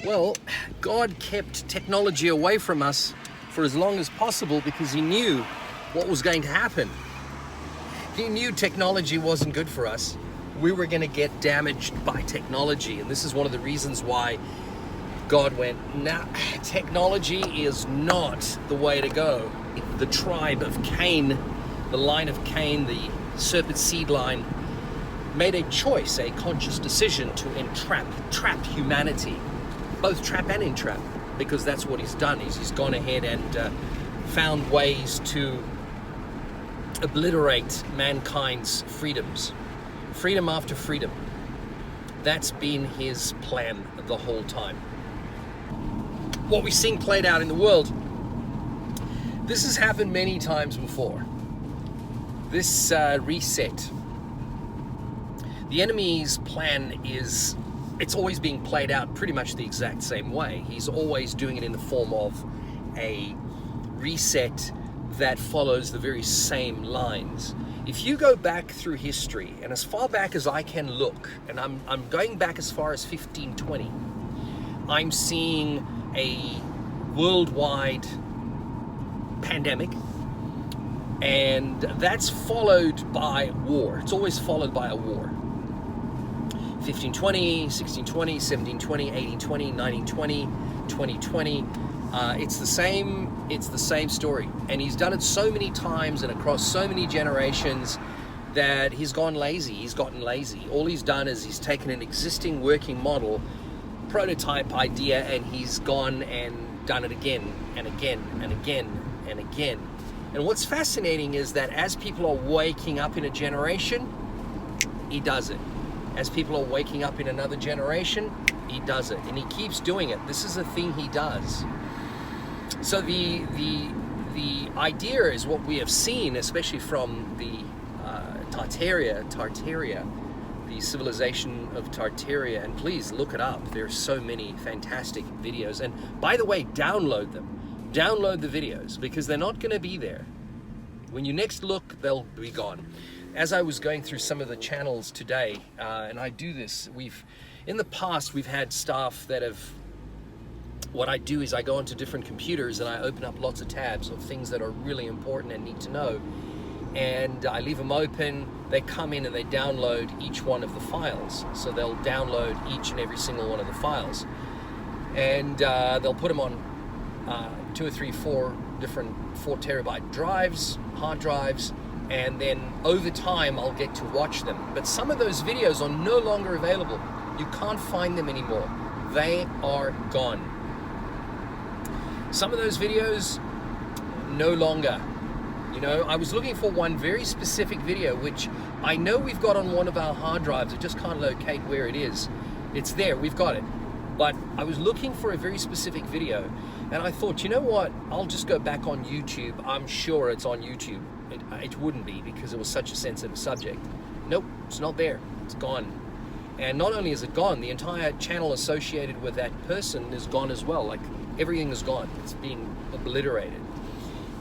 Well, God kept technology away from us for as long as possible because he knew what was going to happen. He knew technology wasn't good for us. We were going to get damaged by technology, and this is one of the reasons why God went, nah, technology is not the way to go. The tribe of Cain, the line of Cain, the serpent seed line, made a choice, a conscious decision to trap humanity, both trap and entrap, because that's what he's done. He's gone ahead and found ways to obliterate mankind's freedoms, freedom after freedom. That's been his plan the whole time. What we're seeing played out in the world, this has happened many times before. This reset, the enemy's plan is, it's always being played out pretty much the exact same way. He's always doing it in the form of a reset that follows the very same lines. If you go back through history, and as far back as I can look, and I'm going back as far as 1520, I'm seeing a worldwide pandemic, and that's followed by war. It's always followed by a war. 1520, 1620, 1720, 1820, 1920, 2020. It's the same story, and he's done it so many times and across so many generations that he's gotten lazy. All he's done is he's taken an existing working model, prototype idea, and he's gone and done it again and again and again and again. And what's fascinating is that as people are waking up in a generation, he does it. As people are waking up in another generation, he does it, and he keeps doing it. This is a thing he does. So the idea is what we have seen, especially from the Tartaria, the civilization of Tartaria, and please look it up. There's so many fantastic videos, and by the way, download them. Download the videos, because they're not going to be there. When you next look, they'll be gone. As I was going through some of the channels today, and I do this, in the past we've had staff that have, what I do is I go onto different computers and I open up lots of tabs of things that are really important and need to know, and I leave them open. They come in and they download each one of the files. So they'll download each and every single one of the files, and they'll put them on 2 or 3, 4 different 4 terabyte drives, hard drives, and then over time I'll get to watch them. But some of those videos are no longer available. You can't find them anymore. They are gone. Some of those videos, no longer. You know, I was looking for one very specific video, which I know we've got on one of our hard drives. I just can't locate where it is. It's there, we've got it. But I was looking for a very specific video, and I thought, you know what, I'll just go back on YouTube. I'm sure it's on YouTube. It wouldn't be, because it was such a sensitive subject. Nope, it's not there. It's gone. And not only is it gone, the entire channel associated with that person is gone as well. Like, everything is gone. It's being obliterated.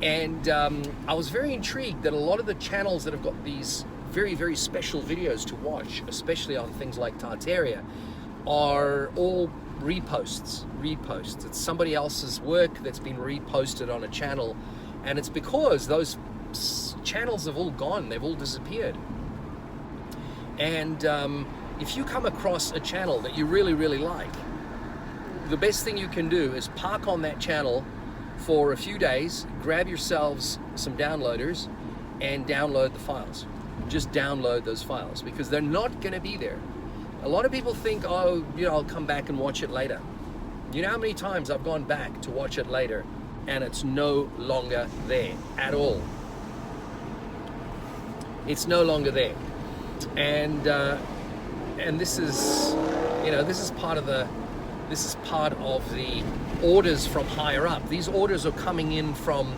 And I was very intrigued that a lot of the channels that have got these very, very special videos to watch, especially on things like Tartaria, are all reposts. It's somebody else's work that's been reposted on a channel, and it's because those channels have all gone. They've all disappeared. And if you come across a channel that you really, really like, the best thing you can do is park on that channel for a few days, grab yourselves some downloaders, and download the files. Just download those files, because they're not going to be there. A lot of people think, oh, you know, I'll come back and watch it later. You know how many times I've gone back to watch it later, and it's no longer there at all. It's no longer there. And this is, you know, this is part of the orders from higher up. These orders are coming in from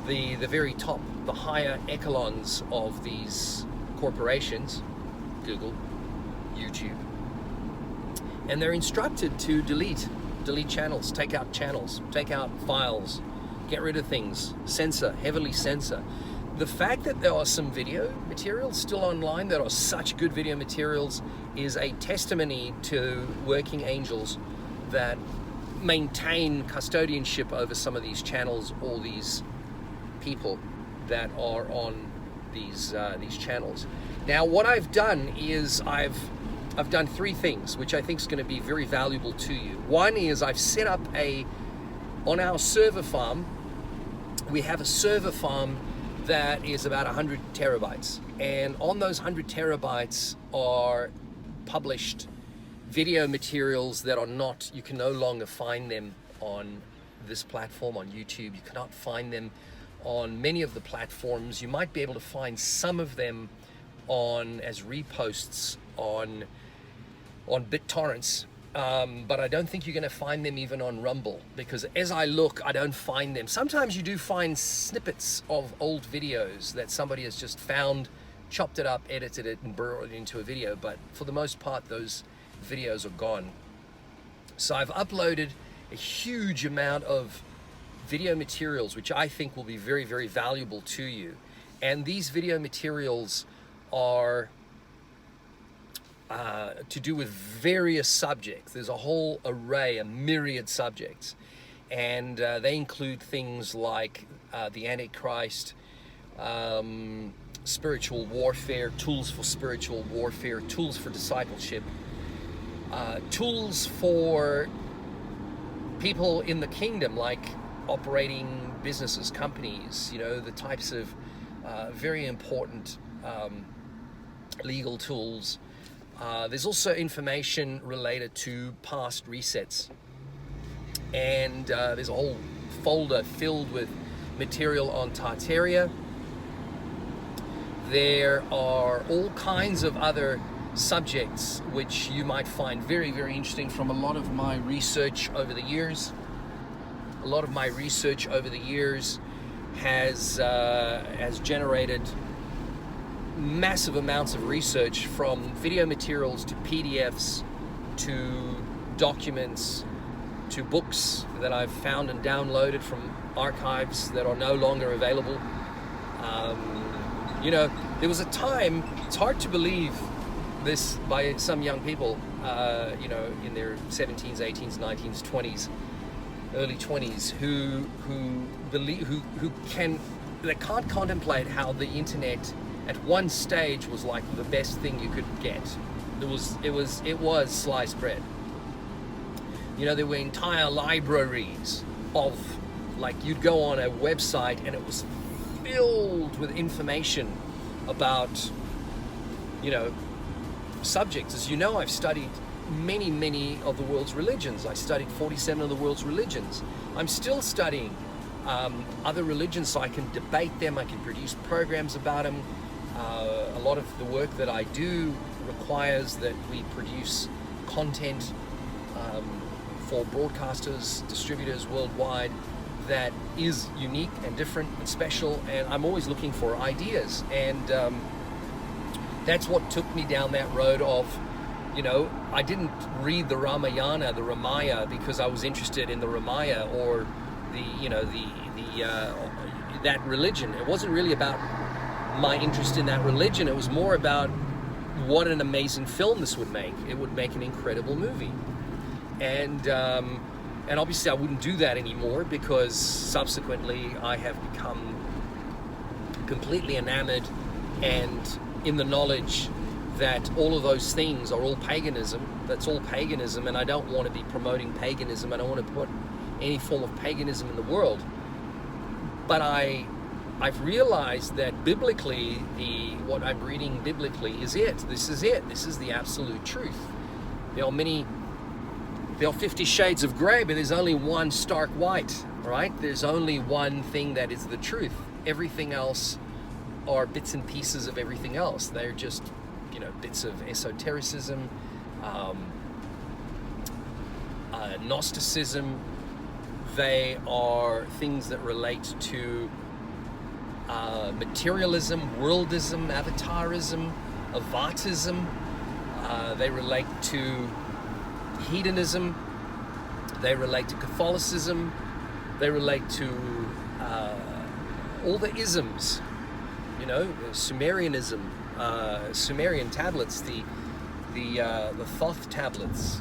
the very top, the higher echelons of these corporations, Google, YouTube, and they're instructed to delete channels, take out files, get rid of things, censor, heavily censor. The fact that there are some video materials still online that are such good video materials is a testimony to working angels that maintain custodianship over some of these channels or these people that are on these channels. Now, what I've done is I've done three things, which I think is going to be very valuable to you. One is I've set up on our server farm, we have a server farm that is about 100 terabytes. And on those 100 terabytes are published video materials that are not, you can no longer find them on this platform, on YouTube. You cannot find them on many of the platforms. You might be able to find some of them as reposts on BitTorrents, but I don't think you're going to find them even on Rumble, because as I look, I don't find them. Sometimes you do find snippets of old videos that somebody has just found, chopped it up, edited it, and brought it into a video, but for the most part, those videos are gone. So I've uploaded a huge amount of video materials, which I think will be very, very valuable to you. And these video materials are to do with various subjects. There's a whole array, a myriad subjects, and they include things like the Antichrist, spiritual warfare, tools for spiritual warfare, tools for discipleship, tools for people in the kingdom, like operating businesses, companies, you know, the types of very important legal tools. There's also information related to past resets, and there's a whole folder filled with material on Tartaria. There are all kinds of other subjects which you might find very, very interesting from a lot of my research over the years. A lot of my research over the years has generated massive amounts of research, from video materials to PDFs to documents to books that I've found and downloaded from archives that are no longer available. You know, there was a time, it's hard to believe this by some young people, you know, in their 17s, 18s, 19s, 20s, early 20s, who can't contemplate how the internet at one stage was like the best thing you could get. It was sliced bread. You know, there were entire libraries of, like, you'd go on a website and it was filled with information about, you know, subjects. As you know, I've studied many of the world's religions. I studied 47 of the world's religions. I'm still studying other religions, so I can debate them, I can produce programs about them. A lot of the work that I do requires that we produce content for broadcasters, distributors worldwide that is unique and different and special, and I'm always looking for ideas, and that's what took me down that road of, you know, I didn't read the Ramaya because I was interested in the Ramaya or that religion. It wasn't really about my interest in that religion. It was more about what an amazing film this would make. It would make an incredible movie. And obviously I wouldn't do that anymore, because subsequently I have become completely enamored and in the knowledge that all of those things are all paganism. That's all paganism, and I don't want to be promoting paganism. I don't want to put any form of paganism in the world. But I've realized that biblically, what I'm reading biblically is it. This is it. This is the absolute truth. There are 50 shades of gray, but there's only one stark white, right? There's only one thing that is the truth. Everything else are bits and pieces of everything else. They're just, you know, bits of esotericism, Gnosticism. They are things that relate to materialism, worldism, avatarism, avatism. They relate to hedonism. They relate to Catholicism. They relate to all the isms, you know, Sumerianism, Sumerian tablets, the Thoth tablets,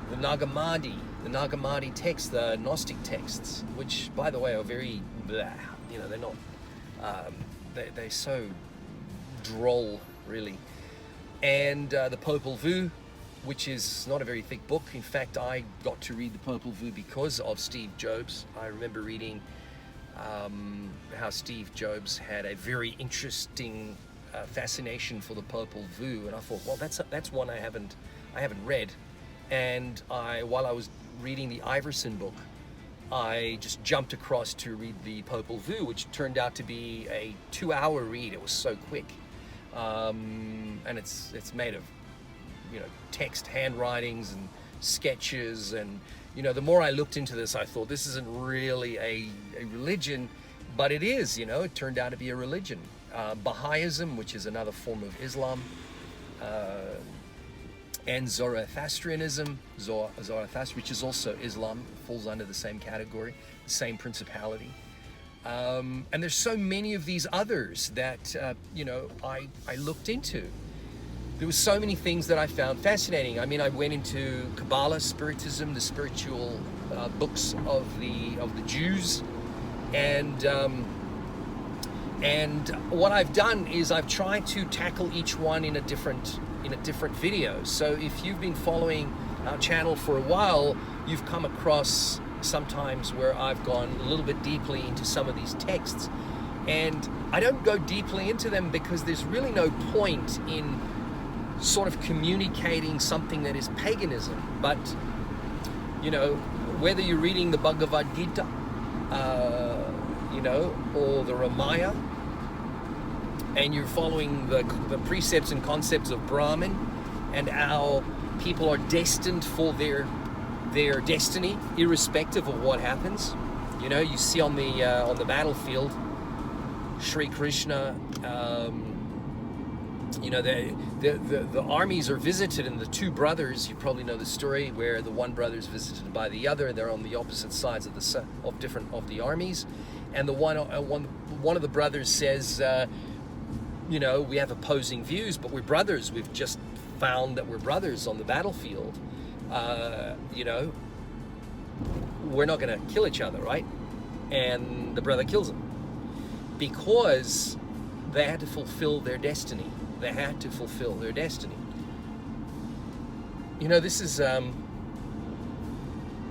the Nag Hammadi, the Nag Hammadi texts, the Gnostic texts, which, by the way, are very blah. You know, they're not. They're so droll, really. And the Popol Vuh, which is not a very thick book. In fact, I got to read the Popol Vuh because of Steve Jobs. I remember reading how Steve Jobs had a very interesting fascination for the Popol Vuh, and I thought, well, that's one I haven't read. And while I was reading the Iverson book, I just jumped across to read the Popol Vuh, which turned out to be a 2-hour read. It was so quick, and it's made of, you know, text, handwritings, and sketches. And you know, the more I looked into this, I thought this isn't really a religion, but it is. You know, it turned out to be a religion. Baha'ism, which is another form of Islam, and Zoroastrianism, Zoroaster, which is also Islam, falls under the same category, the same principality. And there's so many of these others that you know, I looked into. There were so many things that I found fascinating. I mean, I went into Kabbalah, Spiritism, the spiritual books of the Jews, and what I've done is I've tried to tackle each one in a different video. So if you've been following our channel for a while, you've come across sometimes where I've gone a little bit deeply into some of these texts, and I don't go deeply into them because there's really no point in sort of communicating something that is paganism. But you know, whether you're reading the Bhagavad Gita, you know, or the Ramayana, and you're following the precepts and concepts of Brahman, and how people are destined for their destiny, irrespective of what happens. You know, you see on the battlefield, Sri Krishna. You know, the armies are visited, and the two brothers, you probably know the story, where the one brother is visited by the other. They're on the opposite sides of the armies, and the one of the brothers says, you know, we have opposing views, but we're brothers. We've just found that we're brothers on the battlefield. You know, we're not going to kill each other, right? And the brother kills him because they had to fulfill their destiny. They had to fulfill their destiny. You know, this is,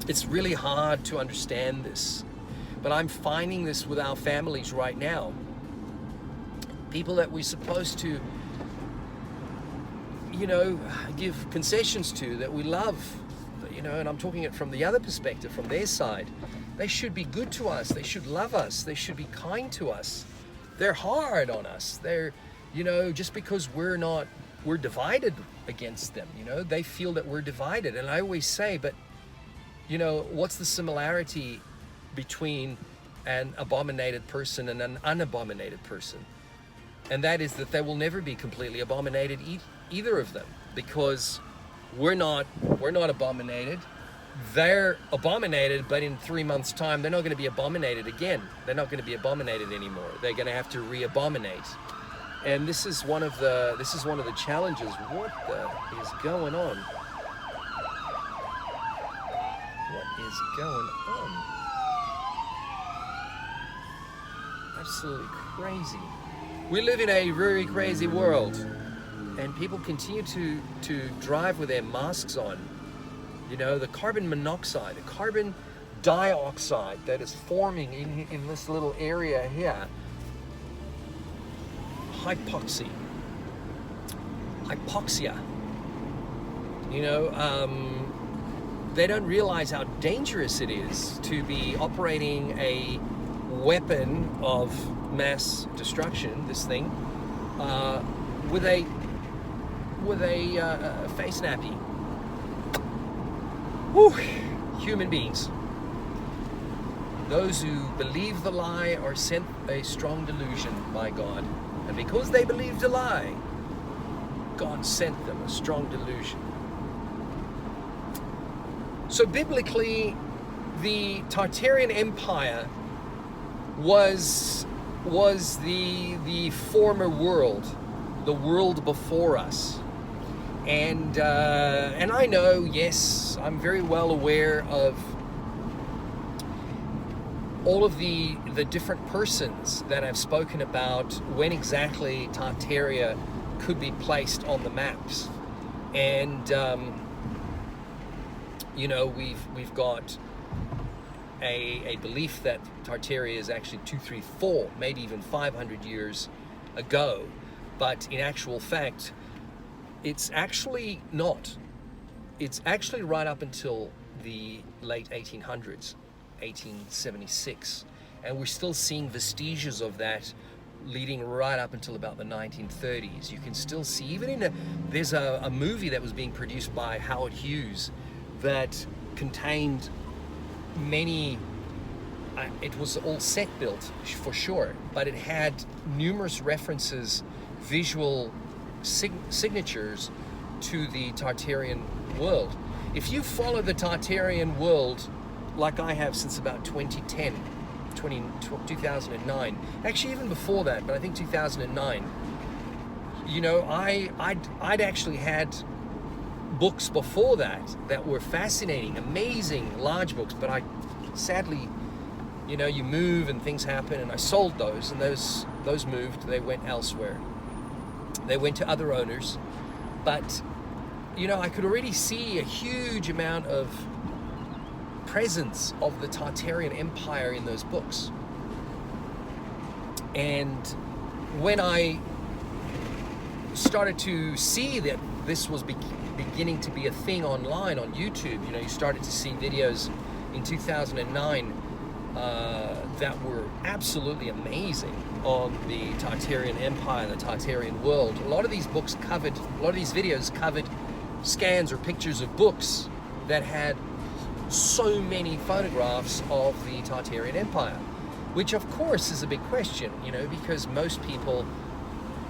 it's really hard to understand this, but I'm finding this with our families right now. People that we're supposed to, you know, give concessions to, that we love, you know, and I'm talking it from the other perspective, from their side. They should be good to us. They should love us. They should be kind to us. They're hard on us. They're, you know, just because we're divided against them, you know, they feel that we're divided. And I always say, but, you know, what's the similarity between an abominated person and an unabominated person? And that is that they will never be completely abominated, either of them, because we're not abominated. They're abominated, but in 3 months' time, they're not going to be abominated again. They're not going to be abominated anymore. They're going to have to re-abominate. And this is one of the challenges. What the is going on? What is going on? Absolutely crazy. We live in a very crazy world, and people continue to drive with their masks on. You know, the carbon monoxide, the carbon dioxide that is forming in this little area here. Hypoxia. You know, they don't realize how dangerous it is to be operating a weapon of mass destruction, this thing, with a face nappy. Whew. Human beings. Those who believe the lie are sent a strong delusion by God. And because they believed a lie, God sent them a strong delusion. So biblically, the Tartarian Empire was the former world, the world before us. And I know, yes, I'm very well aware of all of the different persons that have spoken about when exactly Tartaria could be placed on the maps. And you know, we've got a belief that Tartaria is actually 2, 3, 4, maybe even 500 years ago, but in actual fact, it's actually not. It's actually right up until the late 1800s, 1876, and we're still seeing vestiges of that leading right up until about the 1930s. You can still see, even there's a movie that was being produced by Howard Hughes that contained many, it was all set built for sure, but it had numerous references, visual signatures to the Tartarian world. If you follow the Tartarian world like I have since about 2009, actually even before that, but I think 2009, you know, I'd actually had books before that were fascinating, amazing, large books, but I sadly, you know, you move and things happen, and I sold those, and those moved, they went elsewhere. They went to other owners, but, you know, I could already see a huge amount of presence of the Tartarian Empire in those books. And when I started to see that this was beginning to be a thing online on YouTube, you know, you started to see videos in 2009 that were absolutely amazing on the Tartarian Empire, the Tartarian world. A lot of these videos covered scans or pictures of books that had so many photographs of the Tartarian Empire, which of course is a big question, you know, because most people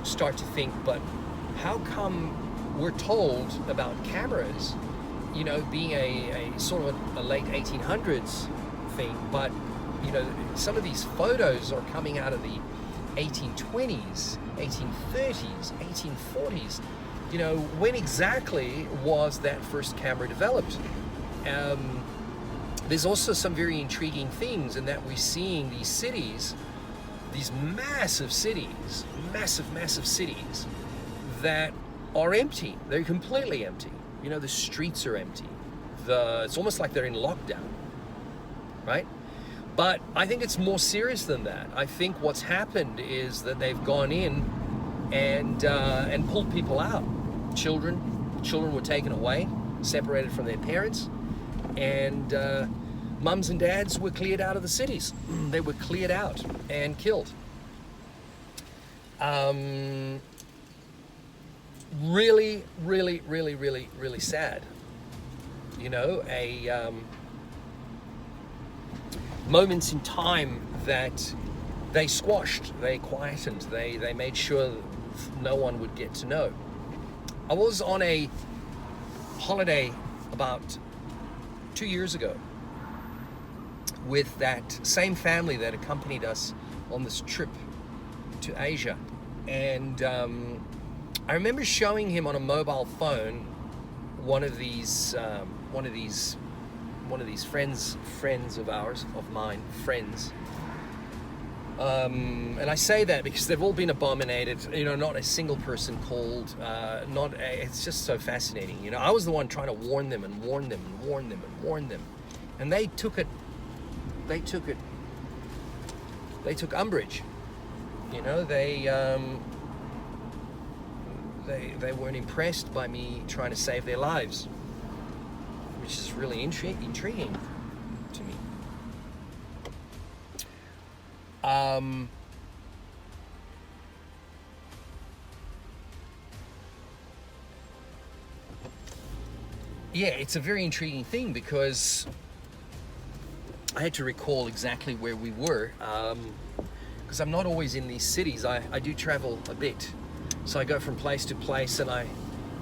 start to think, but how come we're told about cameras, you know, being a sort of a late 1800s thing, but, you know, some of these photos are coming out of the 1820s, 1830s, 1840s. You know, when exactly was that first camera developed? There's also some very intriguing things in that we're seeing these cities, these massive cities that are empty. They're completely empty. You know, the streets are empty. It's almost like they're in lockdown, right? But I think it's more serious than that. I think what's happened is that they've gone in and pulled people out. Children were taken away, separated from their parents, and mums and dads were cleared out of the cities. They were cleared out and killed. Really, really, really, really, really sad. You know, moments in time that they squashed, they quietened, they made sure no one would get to know. I was on a holiday about 2 years ago with that same family that accompanied us on this trip to Asia, and I remember showing him on a mobile phone one of these friends of mine. And I say that because they've all been abominated. You know, not a single person called. It's just so fascinating. You know, I was the one trying to warn them, and they took umbrage. You know, they weren't impressed by me trying to save their lives, which is really intriguing to me. Yeah, it's a very intriguing thing because I had to recall exactly where we were, because I'm not always in these cities. I do travel a bit, so I go from place to place, and I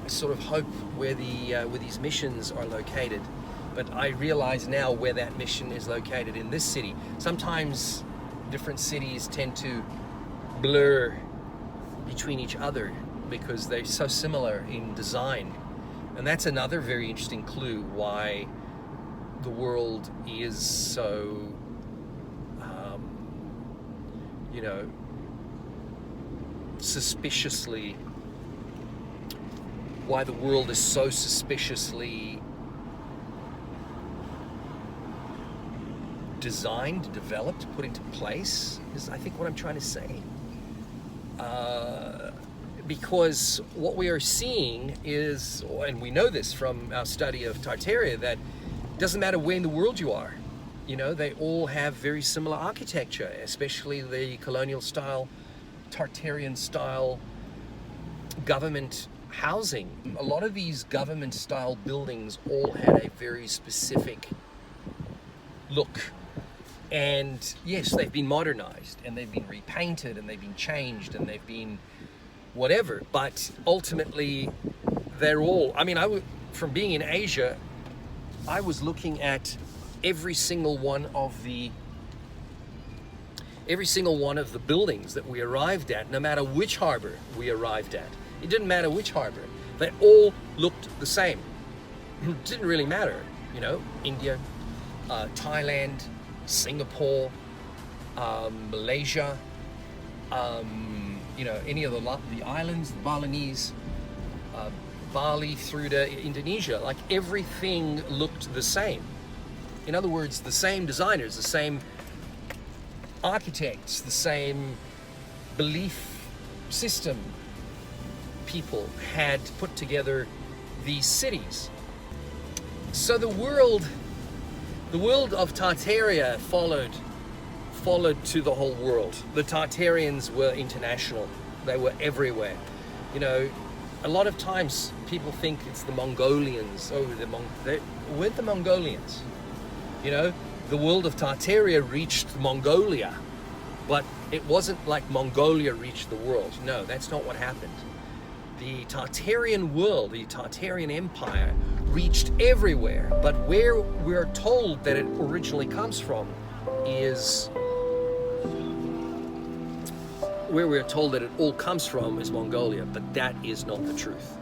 sort of hope where these missions are located. But I realize now where that mission is located in this city. Sometimes different cities tend to blur between each other because they're so similar in design And that's another very interesting clue why the world is so, you know, suspiciously, why the world is so suspiciously designed, developed, put into place, is I think what I'm trying to say. Because what we are seeing is, and we know this from our study of Tartaria, that it doesn't matter where in the world you are, you know, they all have very similar architecture, especially the colonial style, Tartarian style government housing. A lot of these government style buildings all had a very specific look. And yes, they've been modernized and they've been repainted and they've been changed and they've been whatever, but ultimately they're all, I mean, from being in Asia, I was looking at every single one of the buildings that we arrived at, no matter which harbor we arrived at. It didn't matter which harbor. They all looked the same. It didn't really matter, you know, India, Thailand, Singapore, Malaysia, you know, any of the islands, the Balinese, Bali through to Indonesia, like everything looked the same. In other words, the same designers, the same architects, the same belief system people had put together these cities. So the world of Tartaria followed to the whole world. The Tartarians were international. They were everywhere. You know, a lot of times people think it's the Mongolians. Oh, they weren't the Mongolians. You know, the world of Tartaria reached Mongolia, but it wasn't like Mongolia reached the world. No, that's not what happened. The Tartarian world, the Tartarian Empire, reached everywhere, but where we're told that it originally comes from is Mongolia, but that is not the truth.